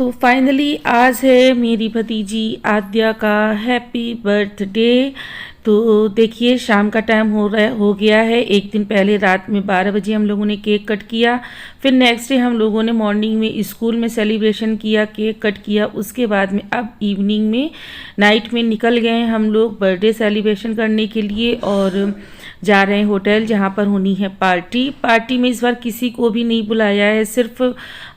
तो फाइनली आज है मेरी भतीजी आद्या का हैप्पी बर्थडे। तो देखिए शाम का टाइम हो गया है। एक दिन पहले रात में 12 बजे हम लोगों ने केक कट किया। फिर नेक्स्ट डे हम लोगों ने मॉर्निंग में स्कूल में सेलिब्रेशन किया, केक कट किया। उसके बाद में अब इवनिंग में नाइट में निकल गए हम लोग बर्थडे सेलिब्रेशन करने के लिए और जा रहे हैं होटल जहाँ पर होनी है पार्टी में इस बार किसी को भी नहीं बुलाया है, सिर्फ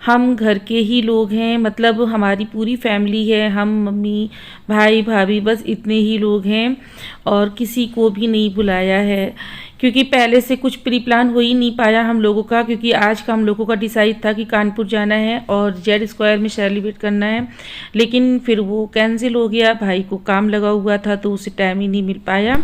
हम घर के ही लोग हैं। मतलब हमारी पूरी फैमिली है, हम मम्मी भाई भाभी बस इतने ही लोग हैं और किसी को भी नहीं बुलाया है क्योंकि पहले से कुछ प्री प्लान हो ही नहीं पाया हम लोगों का। क्योंकि आज का हम लोगों का डिसाइड था कि कानपुर जाना है और जेड स्क्वायर में सेलिब्रेट करना है, लेकिन फिर वो कैंसिल हो गया। भाई को काम लगा हुआ था तो उसे टाइम ही नहीं मिल पाया।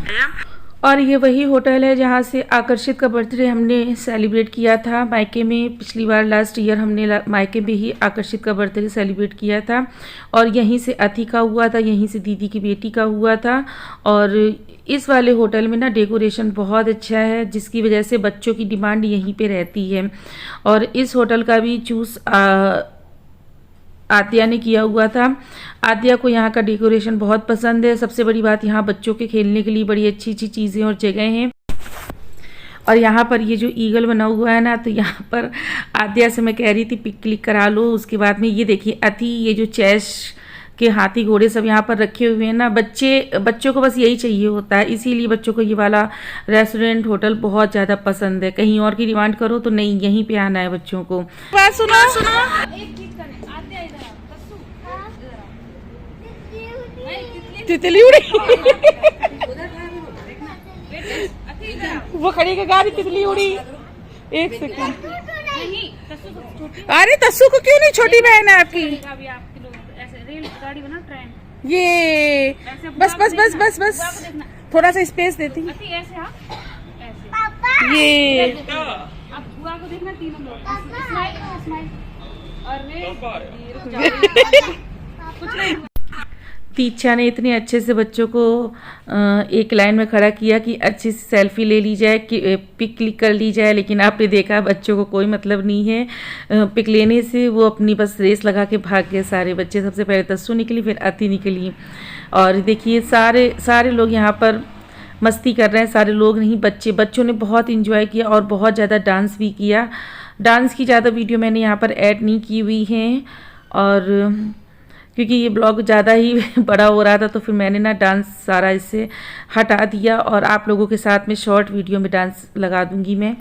और ये वही होटल है जहाँ से आकर्षित का बर्थडे हमने सेलिब्रेट किया था मायके में। पिछली बार लास्ट ईयर हमने मायके में ही आकर्षित का बर्थडे सेलिब्रेट किया था और यहीं से अति का हुआ था, यहीं से दीदी की बेटी का हुआ था। और इस वाले होटल में ना डेकोरेशन बहुत अच्छा है जिसकी वजह से बच्चों की डिमांड यहीं पे रहती है। और इस होटल का भी चूज़ आद्या ने किया हुआ था। आद्या को यहाँ का डेकोरेशन बहुत पसंद है। सबसे बड़ी बात यहाँ बच्चों के खेलने के लिए बड़ी अच्छी अच्छी चीज़ें और जगह हैं। और यहाँ पर ये जो ईगल बना हुआ है ना, तो यहाँ पर आद्या से मैं कह रही थी पिक क्लिक करा लो। उसके बाद में ये देखिए अति ये जो चेस के हाथी घोड़े सब यहाँ पर रखे हुए हैं ना, बच्चों को बस यही चाहिए होता है। इसीलिए बच्चों को ये वाला रेस्टोरेंट होटल बहुत ज़्यादा पसंद है। कहीं और की डिमांड करो तो नहीं, यहीं पे आना है बच्चों को। बात सुनो तितली उड़ी वो खड़ी का गाड़ी तितली उड़ी। एक सेकंड, अरे तस्सू को क्यों नहीं, छोटी बहन है आपकी। ये बस बस बस बस बस थोड़ा सा स्पेस देती। ये तीक्षा ने इतने अच्छे से बच्चों को एक लाइन में खड़ा किया कि अच्छी सी सेल्फी ले ली जाए, कि पिक क्लिक कर ली जाए। लेकिन आपने देखा बच्चों को कोई मतलब नहीं है पिक लेने से, वो अपनी बस रेस लगा के भाग गए सारे बच्चे। सबसे पहले तस्सू निकली, फिर अति निकली। और देखिए सारे लोग यहाँ पर मस्ती कर रहे हैं। सारे लोग नहीं, बच्चों ने बहुत इंजॉय किया और बहुत ज़्यादा डांस भी किया। डांस की ज़्यादा वीडियो मैंने यहाँ पर ऐड नहीं की हुई हैं और क्योंकि ये ब्लॉग ज़्यादा ही बड़ा हो रहा था तो फिर मैंने ना डांस सारा इससे हटा दिया और आप लोगों के साथ में शॉर्ट वीडियो में डांस लगा दूंगी मैं।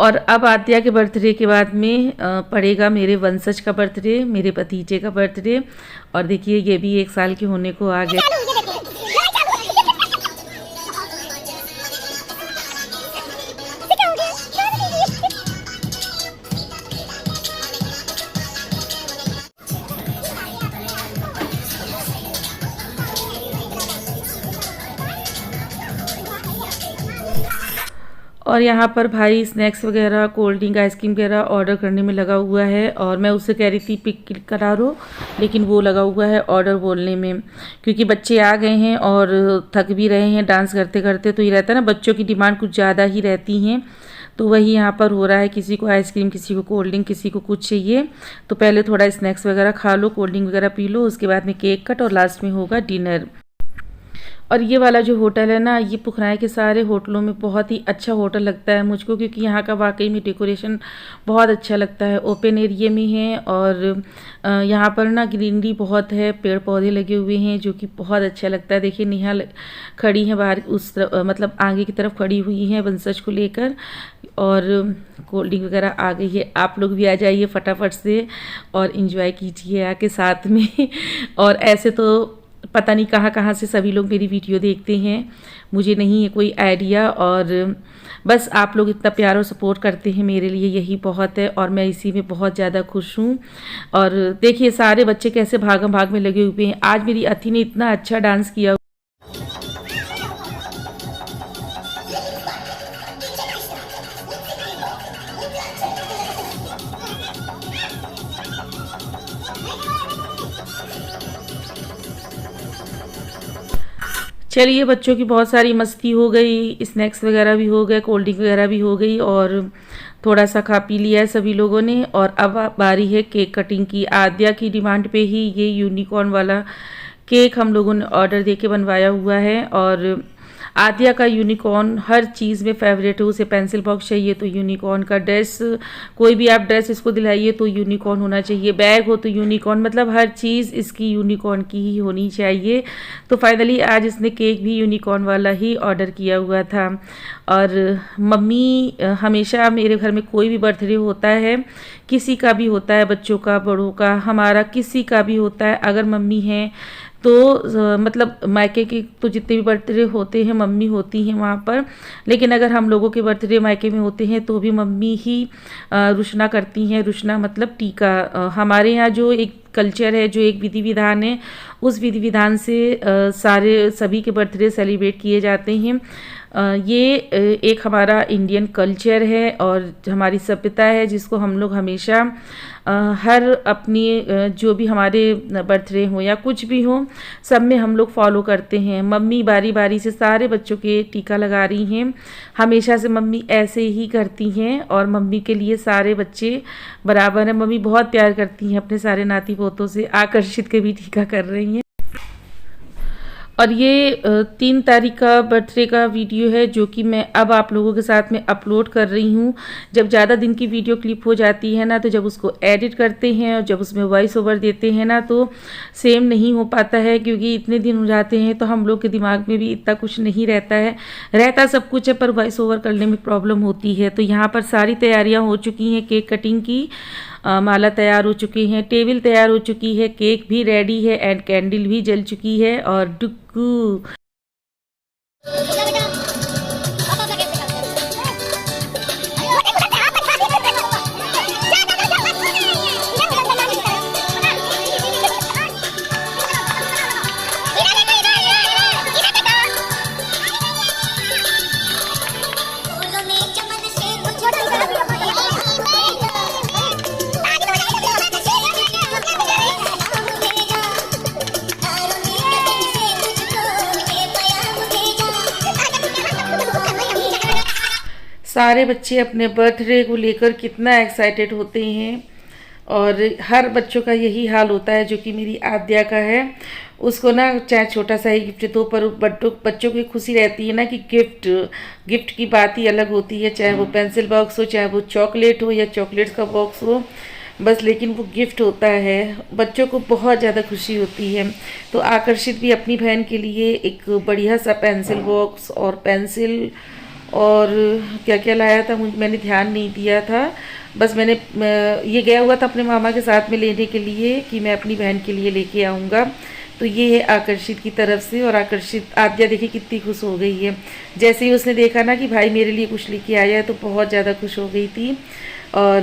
और अब आद्या के बर्थडे के बाद में पड़ेगा मेरे वंशज का बर्थडे, मेरे भतीजे का बर्थडे। और देखिए ये भी 1 साल के होने को आ गया। और यहाँ पर भाई स्नैक्स वगैरह कोल्ड ड्रिंक आइसक्रीम वगैरह ऑर्डर करने में लगा हुआ है और मैं उससे कह रही थी पिक क्लिक करा दो, लेकिन वो लगा हुआ है ऑर्डर बोलने में। क्योंकि बच्चे आ गए हैं और थक भी रहे हैं डांस करते करते, तो ये रहता है ना बच्चों की डिमांड कुछ ज़्यादा ही रहती हैं। तो वही यहाँ पर हो रहा है, किसी को आइसक्रीम, किसी को कोल्ड ड्रिंक, किसी को कुछ चाहिए। तो पहले थोड़ा स्नैक्स वगैरह खा लो, कोल्ड ड्रिंक वगैरह पी लो, उसके बाद में केक कट और लास्ट में होगा डिनर। और ये वाला जो होटल है ना, ये पुखराय के सारे होटलों में बहुत ही अच्छा होटल लगता है मुझको, क्योंकि यहाँ का वाकई में डेकोरेशन बहुत अच्छा लगता है। ओपन एरिया में है और यहाँ पर ना ग्रीनरी बहुत है, पेड़ पौधे लगे हुए हैं जो कि बहुत अच्छा लगता है। देखिए नेहा खड़ी है बाहर, उस मतलब आगे की तरफ खड़ी हुई है वंशज को लेकर और कोल्ड ड्रिंक वगैरह आ गई है। आप लोग भी आ जाइए फटाफट से और इन्जॉय कीजिए आके साथ में। और ऐसे तो पता नहीं कहाँ से सभी लोग मेरी वीडियो देखते हैं, मुझे नहीं है कोई आइडिया। और बस आप लोग इतना प्यार और सपोर्ट करते हैं मेरे लिए, यही बहुत है और मैं इसी में बहुत ज़्यादा खुश हूँ। और देखिए सारे बच्चे कैसे भागम भाग में लगे हुए हैं। आज मेरी अति ने इतना अच्छा डांस किया। चलिए बच्चों की बहुत सारी मस्ती हो गई, स्नैक्स वगैरह भी हो गए, कोल्ड ड्रिंक वगैरह भी हो गई और थोड़ा सा खा पी लिया है सभी लोगों ने और अब बारी है केक कटिंग की। आद्या की डिमांड पे ही ये यूनिकॉर्न वाला केक हम लोगों ने ऑर्डर देके बनवाया हुआ है। और आद्या का यूनिकॉर्न हर चीज़ में फेवरेट है, उसे पेंसिल बॉक्स चाहिए तो यूनिकॉर्न का, ड्रेस कोई भी आप ड्रेस इसको दिलाइए तो यूनिकॉर्न होना चाहिए, बैग हो तो यूनिकॉर्न, मतलब हर चीज़ इसकी यूनिकॉर्न की ही होनी चाहिए। तो फाइनली आज इसने केक भी यूनिकॉर्न वाला ही ऑर्डर किया हुआ था। और मम्मी हमेशा मेरे घर में कोई भी बर्थडे होता है, किसी का भी होता है, बच्चों का, बड़ों का, हमारा किसी का भी होता है, अगर मम्मी हैं तो मतलब मायके के तो जितने भी बर्थडे होते हैं मम्मी होती हैं वहाँ पर, लेकिन अगर हम लोगों के बर्थडे मायके में होते हैं तो भी मम्मी ही रुशना करती हैं। रुशना मतलब टीका। हमारे यहाँ जो एक कल्चर है, जो एक विधि विधान है, उस विधि विधान से सारे सभी के बर्थडे सेलिब्रेट किए जाते हैं। ये एक हमारा इंडियन कल्चर है और हमारी सभ्यता है जिसको हम लोग हमेशा हर अपनी जो भी हमारे बर्थडे हो या कुछ भी हो, सब में हम लोग फॉलो करते हैं। मम्मी बारी बारी से सारे बच्चों के टीका लगा रही हैं, हमेशा से मम्मी ऐसे ही करती हैं और मम्मी के लिए सारे बच्चे बराबर हैं। मम्मी बहुत प्यार करती हैं अपने सारे नाती पोतों से। आकर्षित के भी टीका कर रही हैं। और ये 3 तारीख का बर्थडे का वीडियो है जो कि मैं अब आप लोगों के साथ में अपलोड कर रही हूँ। जब ज़्यादा दिन की वीडियो क्लिप हो जाती है ना, तो जब उसको एडिट करते हैं और जब उसमें वॉइस ओवर देते हैं ना, तो सेम नहीं हो पाता है, क्योंकि इतने दिन हो जाते हैं तो हम लोग के दिमाग में भी इतना कुछ नहीं रहता है। रहता सब कुछ है पर वॉइस ओवर करने में प्रॉब्लम होती है। तो यहाँ पर सारी तैयारियाँ हो चुकी हैं केक कटिंग की। माला तैयार हो चुकी हैं, टेबल तैयार हो चुकी है, केक भी रेडी है एंड कैंडल भी जल चुकी है। और डुक्कू सारे बच्चे अपने बर्थडे को लेकर कितना एक्साइटेड होते हैं और हर बच्चों का यही हाल होता है, जो कि मेरी आद्या का है। उसको ना चाहे छोटा सा ही गिफ्ट दो, पर बच्चों की खुशी रहती है ना कि गिफ्ट की बात ही अलग होती है, चाहे वो पेंसिल बॉक्स हो, चाहे वो चॉकलेट हो या चॉकलेट्स का बॉक्स हो, बस लेकिन वो गिफ्ट होता है। बच्चों को बहुत ज़्यादा खुशी होती है। तो आकर्षित भी अपनी बहन के लिए एक बढ़िया सा पेंसिल बॉक्स और पेंसिल और क्या क्या लाया था मैंने ध्यान नहीं दिया था। बस मैंने ये गया हुआ था अपने मामा के साथ में लेने के लिए कि मैं अपनी बहन के लिए लेके आऊँगा। तो ये है आकर्षित की तरफ से। और आकर्षित आद्या देखिए कितनी खुश हो गई है। जैसे ही उसने देखा ना कि भाई मेरे लिए कुछ लेके आया है तो बहुत ज़्यादा खुश हो गई थी। और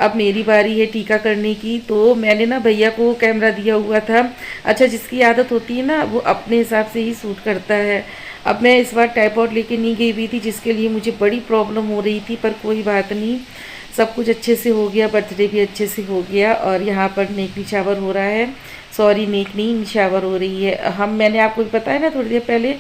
अब मेरी बारी है टीका करने की। तो मैंने ना भैया को कैमरा दिया हुआ था। अच्छा, जिसकी आदत होती है ना वो अपने हिसाब से ही शूट करता है। अब मैं इस बार ट्राइपॉड लेके नहीं गई हुई थी, जिसके लिए मुझे बड़ी प्रॉब्लम हो रही थी, पर कोई बात नहीं, सब कुछ अच्छे से हो गया, बर्थडे भी अच्छे से हो गया। और यहाँ पर नेक निछावर हो रहा है, सॉरी नेक नहीं निछावर हो रही है। मैंने आपको बताया ना थोड़ी देर पहले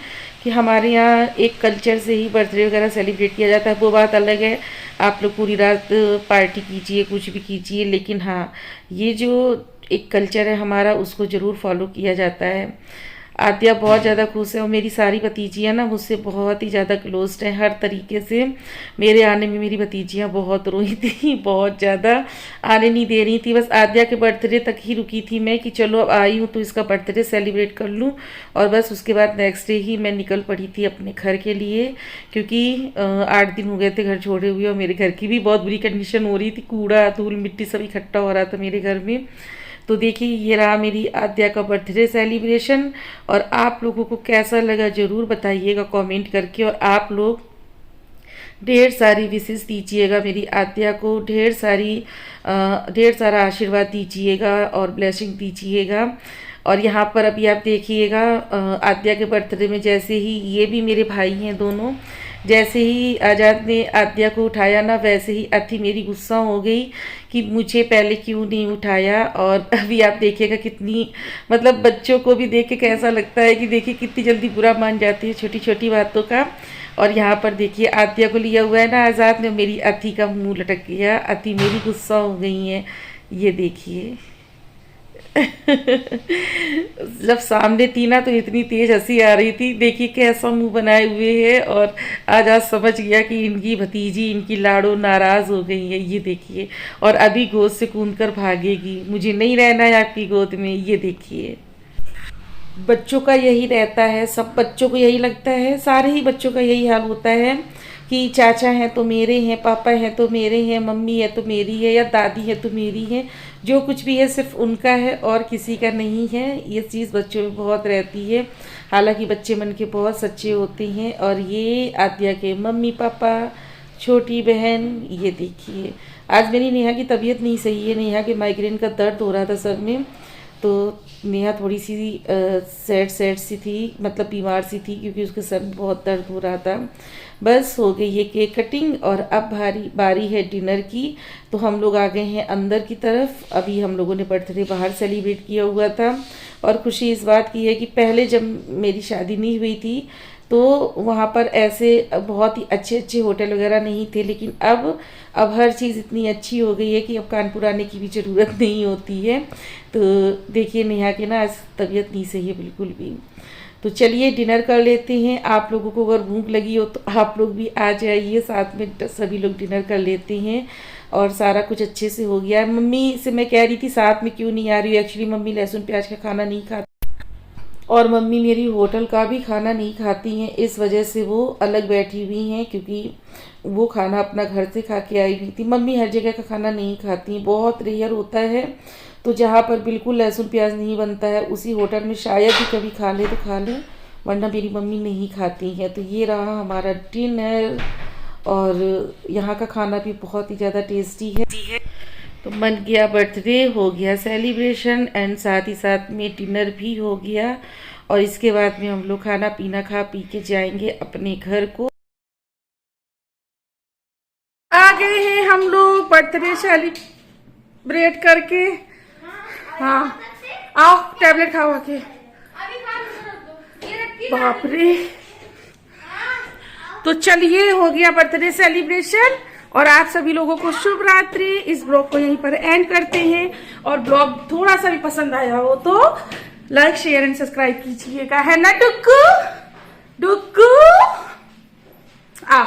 कि हमारे यहाँ एक कल्चर से ही बर्थडे वगैरह सेलिब्रेट किया जाता है। वो बात अलग है, आप लोग पूरी रात पार्टी कीजिए, कुछ भी कीजिए, लेकिन हाँ ये जो एक कल्चर है हमारा उसको ज़रूर फॉलो किया जाता है। आद्या बहुत ज़्यादा खुश है और मेरी सारी भतीजियाँ ना मुझसे बहुत ही ज़्यादा क्लोज्ड हैं हर तरीके से। मेरे आने में मेरी भतीजियाँ बहुत रोई थी, बहुत ज़्यादा आने नहीं दे रही थी। बस आद्या के बर्थडे तक ही रुकी थी मैं कि चलो अब आई हूँ तो इसका बर्थडे सेलिब्रेट कर लूँ। और बस उसके बाद नेक्स्ट डे ही मैं निकल पड़ी थी अपने घर के लिए, क्योंकि 8 दिन हो गए थे घर छोड़े हुए और मेरे घर की भी बहुत बुरी कंडीशन हो रही थी, कूड़ा धूल मिट्टी सब इकट्ठा हो रहा था मेरे घर में। तो देखिए ये रहा मेरी आद्या का बर्थडे सेलिब्रेशन। और आप लोगों को कैसा लगा ज़रूर बताइएगा कमेंट करके। और आप लोग ढेर सारी विशेष दीजिएगा मेरी आद्या को, ढेर सारा आशीर्वाद दीजिएगा और ब्लेसिंग दीजिएगा। और यहाँ पर अभी आप देखिएगा आद्या के बर्थडे में जैसे ही ये भी मेरे भाई हैं दोनों, जैसे ही आजाद ने आद्या को उठाया ना, वैसे ही अथी मेरी गुस्सा हो गई कि मुझे पहले क्यों नहीं उठाया। और अभी आप देखिएगा कितनी, मतलब बच्चों को भी देख के कैसा लगता है कि देखिए कितनी जल्दी बुरा मान जाती है छोटी छोटी बातों का। और यहाँ पर देखिए आद्या को लिया हुआ है ना आज़ाद ने, मेरी अथी का मुंह लटक गया, अथी मेरी गुस्सा हो गई है, ये देखिए। जब सामने थी ना तो इतनी तेज हंसी आ रही थी, देखिए कैसा मुंह बनाए हुए है। और आजाद समझ गया कि इनकी भतीजी, इनकी लाड़ो नाराज हो गई है, ये देखिए। और अभी गोद से कूद कर भागेगी, मुझे नहीं रहना है आपकी गोद में, ये देखिए। बच्चों का यही रहता है, सब बच्चों को यही लगता है, सारे ही बच्चों का यही हाल होता है कि चाचा हैं तो मेरे हैं, पापा हैं तो मेरे हैं, मम्मी है तो मेरी है, या दादी है तो मेरी है। जो कुछ भी है सिर्फ उनका है और किसी का नहीं है। ये चीज़ बच्चों में बहुत रहती है। हालांकि बच्चे मन के बहुत सच्चे होते हैं। और ये आद्या के मम्मी पापा, छोटी बहन, ये देखिए। आज मेरी नेहा की तबीयत नहीं सही है, नेहा के माइग्रेन का दर्द हो रहा था सर में, तो नेहा थोड़ी सी सैड सी थी, मतलब बीमार सी थी, क्योंकि उसके सर में बहुत दर्द हो रहा था। बस हो गई ये केक कटिंग और अब बारी है डिनर की। तो हम लोग आ गए हैं अंदर की तरफ। अभी हम लोगों ने बर्थडे बाहर सेलिब्रेट किया हुआ था। और खुशी इस बात की है कि पहले जब मेरी शादी नहीं हुई थी तो वहाँ पर ऐसे बहुत ही अच्छे अच्छे होटल वगैरह नहीं थे, लेकिन अब हर चीज़ इतनी अच्छी हो गई है कि अब कानपुर आने की भी ज़रूरत नहीं होती है। तो देखिए नेहा की ना आज तबीयत नहीं सही है बिल्कुल भी। तो चलिए डिनर कर लेते हैं। आप लोगों को अगर भूख लगी हो तो आप लोग भी आ जाइए, साथ में सभी लोग डिनर कर लेते हैं। और सारा कुछ अच्छे से हो गया है। मम्मी से मैं कह रही थी साथ में क्यों नहीं आ रही हो, एक्चुअली मम्मी लहसुन प्याज का खाना नहीं खाती और मम्मी मेरी होटल का भी खाना नहीं खाती हैं, इस वजह से वो अलग बैठी हुई हैं, क्योंकि वो खाना अपना घर से खा के आई हुई थी। मम्मी हर जगह का खाना नहीं खाती, बहुत रेयर होता है। तो जहाँ पर बिल्कुल लहसुन प्याज नहीं बनता है उसी होटल में शायद ही कभी खा ले तो खा ले, वरना मेरी मम्मी नहीं खाती हैं। तो ये रहा हमारा डिनर और यहाँ का खाना भी बहुत ही ज़्यादा टेस्टी है। तो मन गया, बर्थडे हो गया सेलिब्रेशन एंड साथ ही साथ में डिनर भी हो गया। और इसके बाद में हम लोग खाना पीना खा पी के जाएंगे अपने घर को। आ गए हैं हम लोग बर्थडे सेलिब्रेट करके। हाँ आओ टैबलेट खाओ आके। बाप रे। तो चलिए हो गया बर्थडे सेलिब्रेशन और आप सभी लोगों को शुभ रात्रि। इस ब्लॉग को यहीं पर एंड करते हैं। और ब्लॉग थोड़ा सा भी पसंद आया हो तो लाइक शेयर एंड सब्सक्राइब कीजिएगा, है ना डुक्कू? डुक्कू आ